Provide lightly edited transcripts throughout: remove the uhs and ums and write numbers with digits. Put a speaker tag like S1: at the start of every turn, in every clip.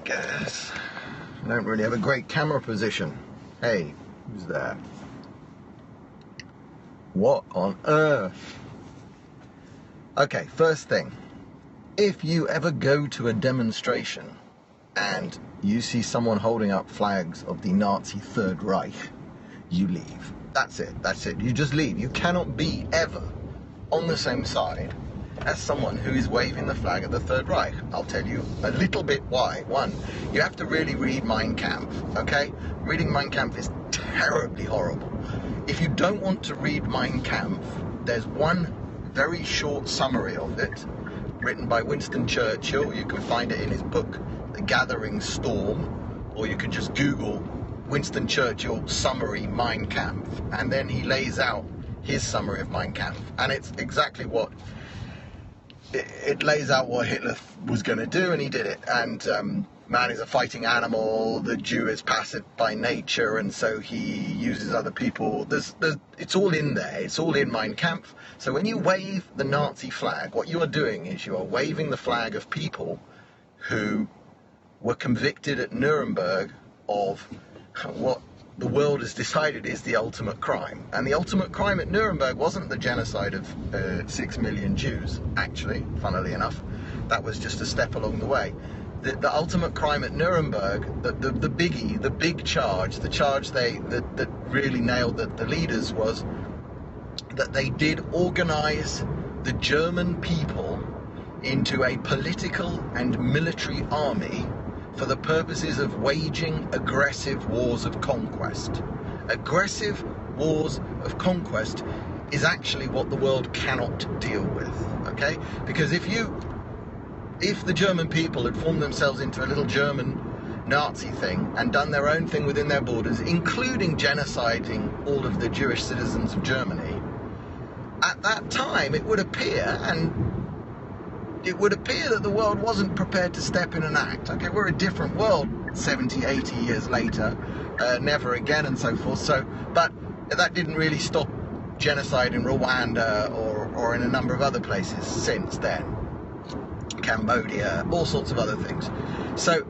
S1: guess. I don't really have a great camera position. Hey, who's there? What on earth? Okay, first thing. If you ever go to a demonstration and you see someone holding up flags of the Nazi Third Reich, you leave. That's it. You just leave. You cannot be ever on the same side as someone who is waving the flag of the Third Reich. I'll tell you a little bit why. One, you have to really read Mein Kampf, okay? Reading Mein Kampf is terribly horrible. If you don't want to read Mein Kampf, there's one very short summary of it, written by Winston Churchill. You can find it in his book, The Gathering Storm, or you can just Google Winston Churchill summary Mein Kampf, and then he lays out his summary of Mein Kampf, and it's exactly what it lays out what Hitler was going to do, and he did it. And man is a fighting animal, the Jew is passive by nature, and so he uses other people. It's all in there, it's all in Mein Kampf. So when you wave the Nazi flag, what you are doing is you are waving the flag of people who were convicted at Nuremberg of what the world has decided is the ultimate crime. And the ultimate crime at Nuremberg wasn't the genocide of 6 million Jews, actually, funnily enough. That was just a step along the way. The ultimate crime at Nuremberg, the biggie, the big charge, the charge that really nailed the leaders, was that they did organize the German people into a political and military army for the purposes of waging aggressive wars of conquest. Aggressive wars of conquest is actually what the world cannot deal with, okay? Because if the German people had formed themselves into a little German Nazi thing and done their own thing within their borders, including genociding all of the Jewish citizens of Germany, at that time it would appear that the world wasn't prepared to step in and act. Okay, we're a different world 70, 80 years later, never again and so forth. So, but that didn't really stop genocide in Rwanda or in a number of other places since then. Cambodia, all sorts of other things. So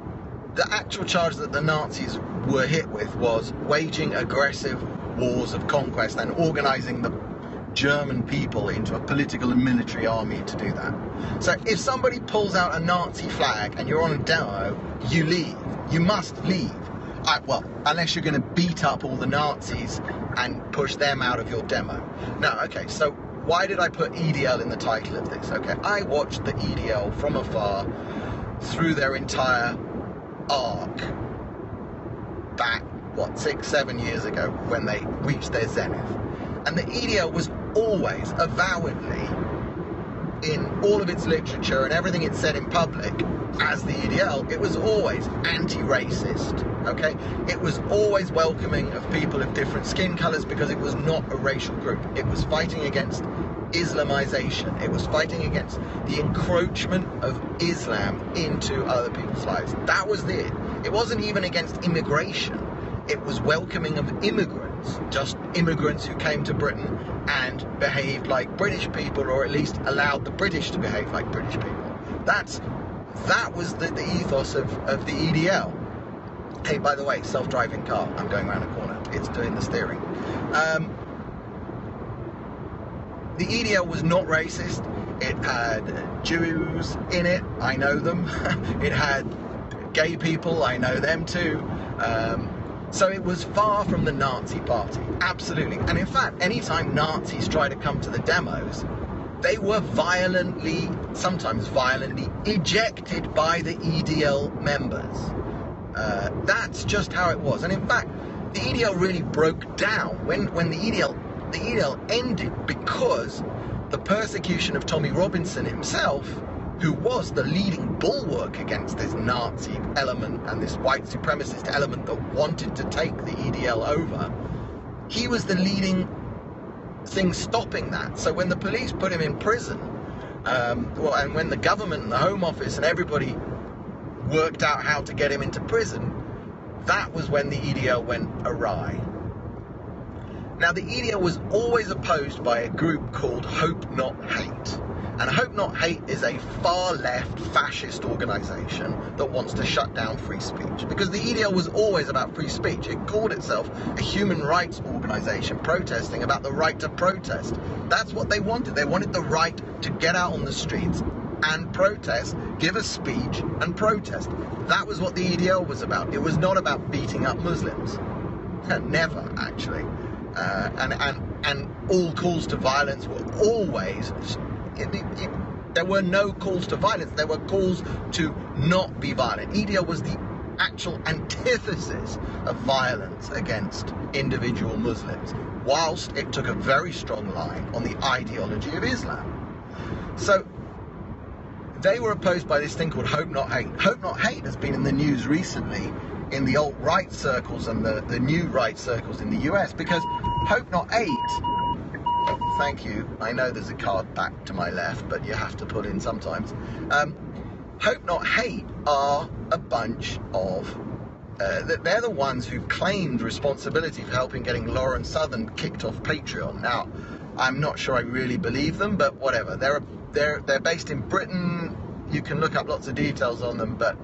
S1: the actual charge that the Nazis were hit with was waging aggressive wars of conquest and organizing the German people into a political and military army to do that. So if somebody pulls out a Nazi flag and you're on a demo, you leave. You must leave. Well, unless you're going to beat up all the Nazis and push them out of your demo. Now, okay, so why did I put EDL in the title of this? Okay, I watched the EDL from afar through their entire arc back, 6-7 years ago when they reached their zenith. And the EDL was always, avowedly, in all of its literature and everything it said in public as the EDL, it was always anti-racist, okay? It was always welcoming of people of different skin colours because it was not a racial group. It was fighting against Islamization. It was fighting against the encroachment of Islam into other people's lives. That was it. It wasn't even against immigration. It was welcoming of immigrants, just immigrants who came to Britain and behaved like British people, or at least allowed the British to behave like British people. That was the ethos of the EDL. Hey, by the way, self-driving car. I'm going around a corner. It's doing the steering. The EDL was not racist. It had Jews in it. I know them. It had gay people. I know them too. So it was far from the Nazi party, absolutely. And in fact, anytime Nazis try to come to the demos, they were sometimes violently ejected by the EDL members. That's just how it was. And in fact, the EDL really broke down when the EDL ended, because the persecution of Tommy Robinson himself, who was the leading bulwark against this Nazi element and this white supremacist element that wanted to take the EDL over, he was the leading thing stopping that. So when the police put him in prison, and when the government and the Home Office and everybody worked out how to get him into prison, that was when the EDL went awry. Now, the EDL was always opposed by a group called Hope Not Hate. And Hope Not Hate is a far-left fascist organisation that wants to shut down free speech. Because the EDL was always about free speech. It called itself a human rights organisation protesting about the right to protest. That's what they wanted. They wanted the right to get out on the streets and protest, give a speech and protest. That was what the EDL was about. It was not about beating up Muslims. Never, actually. And all calls to violence were always... there were no calls to violence. There were calls to not be violent. EDL was the actual antithesis of violence against individual Muslims, whilst it took a very strong line on the ideology of Islam. So they were opposed by this thing called Hope Not Hate. Hope Not Hate has been in the news recently in the alt-right circles and the new right circles in the US, because Hope Not Hate... Thank you. I know there's a card back to my left, but you have to put in sometimes. Hope Not Hate are a bunch of... they're the ones who claimed responsibility for helping getting Lauren Southern kicked off Patreon. Now, I'm not sure I really believe them, but whatever. They're based in Britain. You can look up lots of details on them, but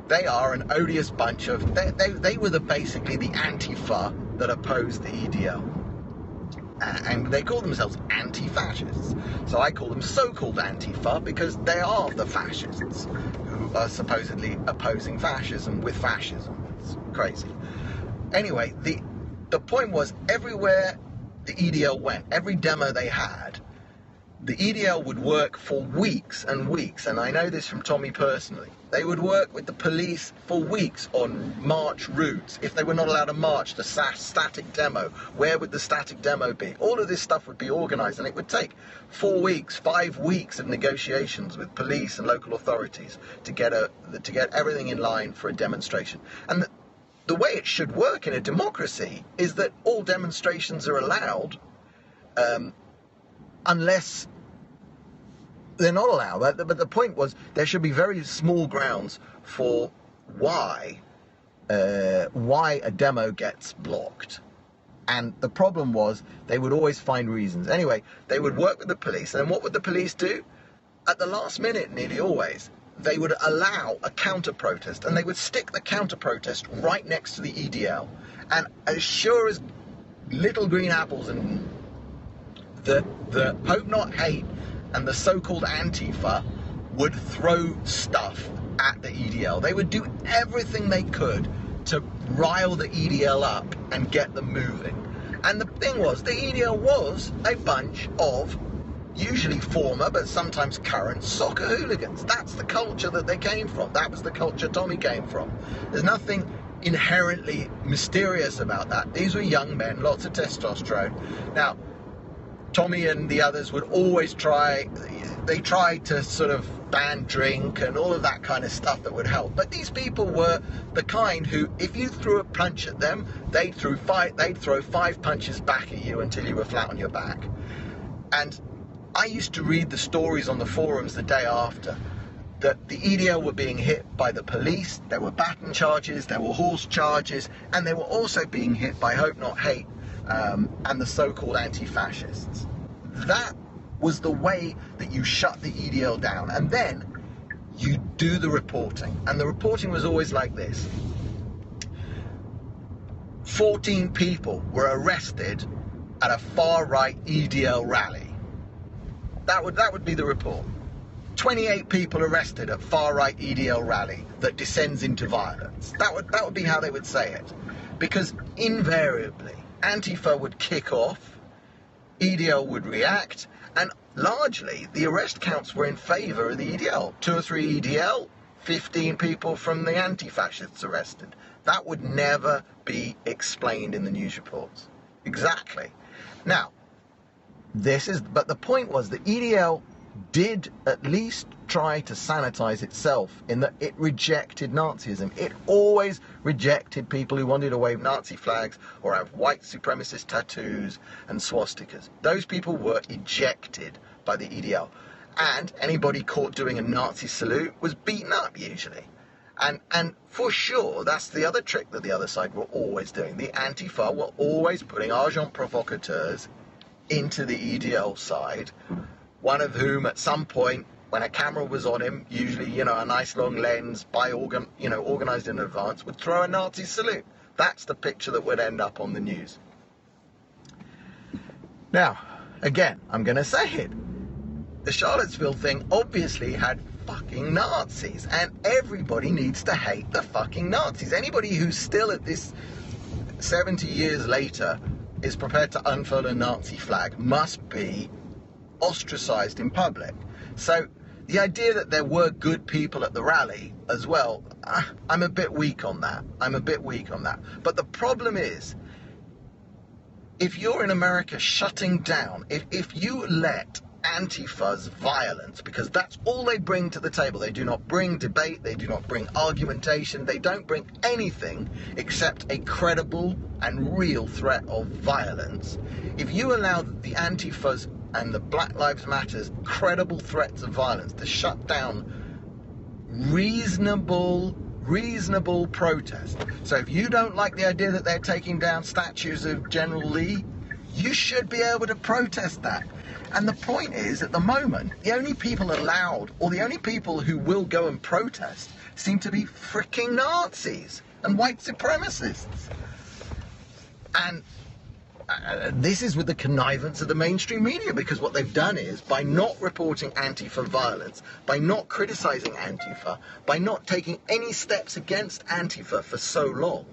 S1: they are an odious bunch of... They were basically the Antifa that opposed the EDL. And they call themselves anti-fascists. So I call them so-called Antifa because they are the fascists who are supposedly opposing fascism with fascism. It's crazy. Anyway, the point was, everywhere the EDL went, every demo they had, the EDL would work for weeks and weeks, and I know this from Tommy personally. They would work with the police for weeks on march routes. If they were not allowed to march, the static demo, where would the static demo be? All of this stuff would be organised, and it would take 4 weeks, 5 weeks of negotiations with police and local authorities to get everything in line for a demonstration. And the way it should work in a democracy is that all demonstrations are allowed, unless they're not allowed. But the point was, there should be very small grounds for why a demo gets blocked. And the problem was, they would always find reasons. Anyway, they would work with the police, and what would the police do? At the last minute, nearly always, they would allow a counter-protest, and they would stick the counter-protest right next to the EDL. And as sure as little green apples, and the Hope Not Hate and the so-called Antifa would throw stuff at the EDL. They would do everything they could to rile the EDL up and get them moving. And the thing was, the EDL was a bunch of usually former, but sometimes current, soccer hooligans. That's the culture that they came from. That was the culture Tommy came from. There's nothing inherently mysterious about that. These were young men, lots of testosterone. Now, Tommy and the others would always tried to sort of ban drink and all of that kind of stuff that would help. But these people were the kind who, if you threw a punch at them, they'd throw 5 punches back at you until you were flat on your back. And I used to read the stories on the forums the day after that the EDL were being hit by the police, there were baton charges, there were horse charges, and they were also being hit by Hope Not Hate and the so-called anti-fascists. That was the way that you shut the EDL down. And then you do the reporting. And the reporting was always like this. 14 people were arrested at a far-right EDL rally. That would be the report. 28 people arrested at far-right EDL rally that descends into violence. That would be how they would say it. Because invariably, Antifa would kick off, EDL would react, and largely the arrest counts were in favour of the EDL. 2 or 3 EDL, 15 people from the anti-fascists arrested. That would never be explained in the news reports. Exactly. Now, but the point was that EDL did at least try to sanitize itself in that it rejected Nazism. It always rejected people who wanted to wave Nazi flags or have white supremacist tattoos and swastikas. Those people were ejected by the EDL. And anybody caught doing a Nazi salute was beaten up usually. And for sure, that's the other trick that the other side were always doing. The Antifa were always putting agents provocateurs into the EDL side one of whom at some point, when a camera was on him, usually, you know, a nice long lens, organized in advance, would throw a Nazi salute. That's the picture that would end up on the news. Now, again, I'm going to say it. The Charlottesville thing obviously had fucking Nazis, and everybody needs to hate the fucking Nazis. Anybody who's still at this 70 years later is prepared to unfurl a Nazi flag must be ostracized in public. So the idea that there were good people at the rally as well, I'm a bit weak on that. But the problem is, if you're in America shutting down, if you let Antifa's violence, because that's all they bring to the table. They do not bring debate, they do not bring argumentation, they don't bring anything except a credible and real threat of violence. If you allow the Antifas and the Black Lives Matter's credible threats of violence to shut down reasonable protest. So if you don't like the idea that they're taking down statues of General Lee, you should be able to protest that. And the point is, at the moment, the only people allowed, or the only people who will go and protest, seem to be freaking Nazis and white supremacists. And this is with the connivance of the mainstream media, because what they've done is, by not reporting Antifa violence, by not criticizing Antifa, by not taking any steps against Antifa for so long,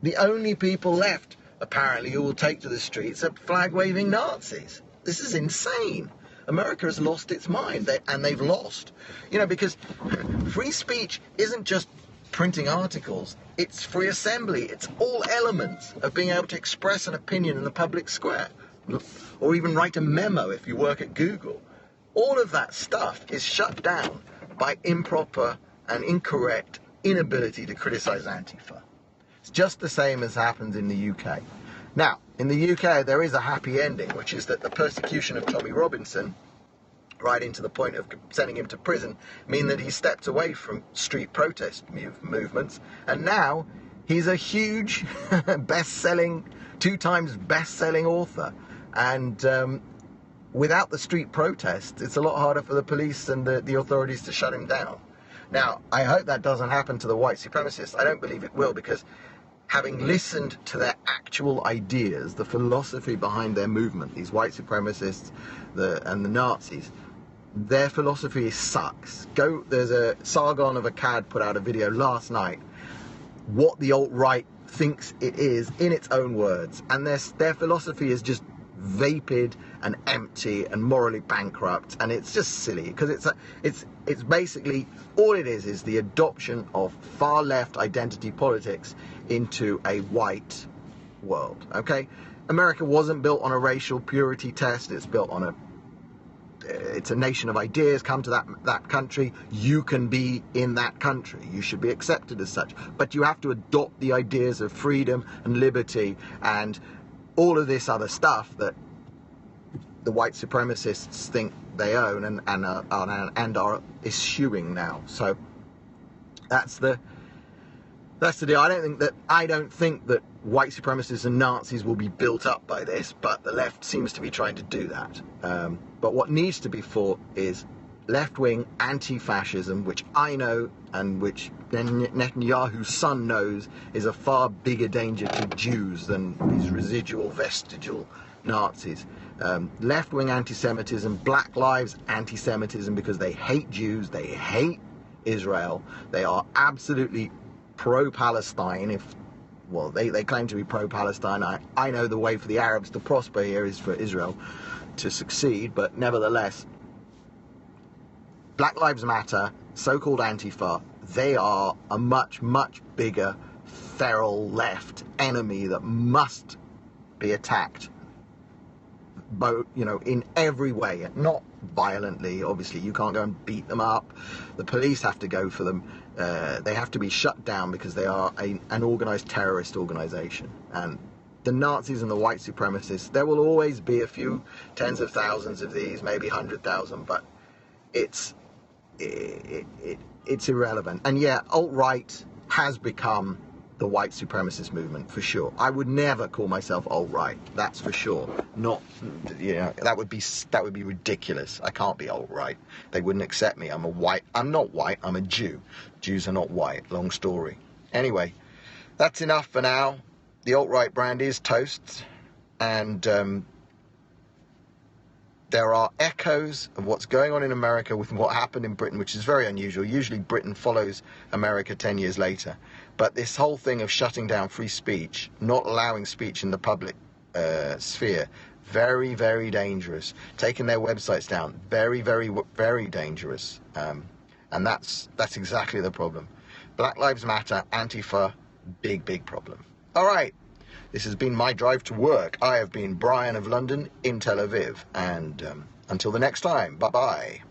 S1: the only people left, apparently, who will take to the streets are flag-waving Nazis. This is insane. America has lost its mind, and they've lost. You know, because free speech isn't just printing articles, it's free assembly, it's all elements of being able to express an opinion in the public square, or even write a memo if you work at Google. All of that stuff is shut down by improper and incorrect inability to criticize Antifa. It's just the same as happens in the UK. Now, in the UK, there is a happy ending, which is that the persecution of Tommy Robinson, right into the point of sending him to prison, mean that he stepped away from street protest movements, and now he's a huge best-selling, 2 times best-selling author. And without the street protests, it's a lot harder for the police and the authorities to shut him down. Now, I hope that doesn't happen to the white supremacists. I don't believe it will, because having listened to their actual ideas, the philosophy behind their movement, these white supremacists and the Nazis, their philosophy sucks. There's a Sargon of Akkad put out a video last night, what the alt-right thinks it is in its own words, and their philosophy is just vapid and empty and morally bankrupt, and it's just silly, because it's basically all it is the adoption of far left identity politics into a white world. Okay, America wasn't built on a racial purity test. It's built on it's a nation of ideas. Come to that country, you can be in that country, you should be accepted as such, but you have to adopt the ideas of freedom and liberty and all of this other stuff that the white supremacists think they own and are eschewing now. So that's the deal. I don't think that white supremacists and Nazis will be built up by this, but the left seems to be trying to do that. But what needs to be fought is left-wing anti-fascism, which I know and which Netanyahu's son knows is a far bigger danger to Jews than these residual, vestigial Nazis. Left-wing anti-Semitism, Black Lives anti-Semitism, because they hate Jews, they hate Israel, they are absolutely pro-Palestine. They claim to be pro-Palestine. I know the way for the Arabs to prosper here is for Israel to succeed, but nevertheless, Black Lives Matter, so-called Antifa, they are a much, much bigger, feral left enemy that must be attacked, in every way, not violently. Obviously, you can't go and beat them up. The police have to go for them. They have to be shut down because they are an organized terrorist organization. And the Nazis and the white supremacists, there will always be a few tens of thousands of these, maybe 100,000, but it's irrelevant. And yeah, alt-right has become the white supremacist movement, for sure. I would never call myself alt-right, that's for sure. Not, you know, that would be ridiculous. I can't be alt-right. They wouldn't accept me. I'm not white, I'm a Jew. Jews are not white, long story. Anyway, that's enough for now. The alt-right brand is toast, and there are echoes of what's going on in America with what happened in Britain, which is very unusual. Usually Britain follows America 10 years later. But this whole thing of shutting down free speech, not allowing speech in the public sphere, very, very dangerous. Taking their websites down, very, very, very dangerous. And that's exactly the problem. Black Lives Matter, Antifa, big, big problem. All right. This has been my drive to work. I have been Brian of London in Tel Aviv. And until the next time, bye-bye.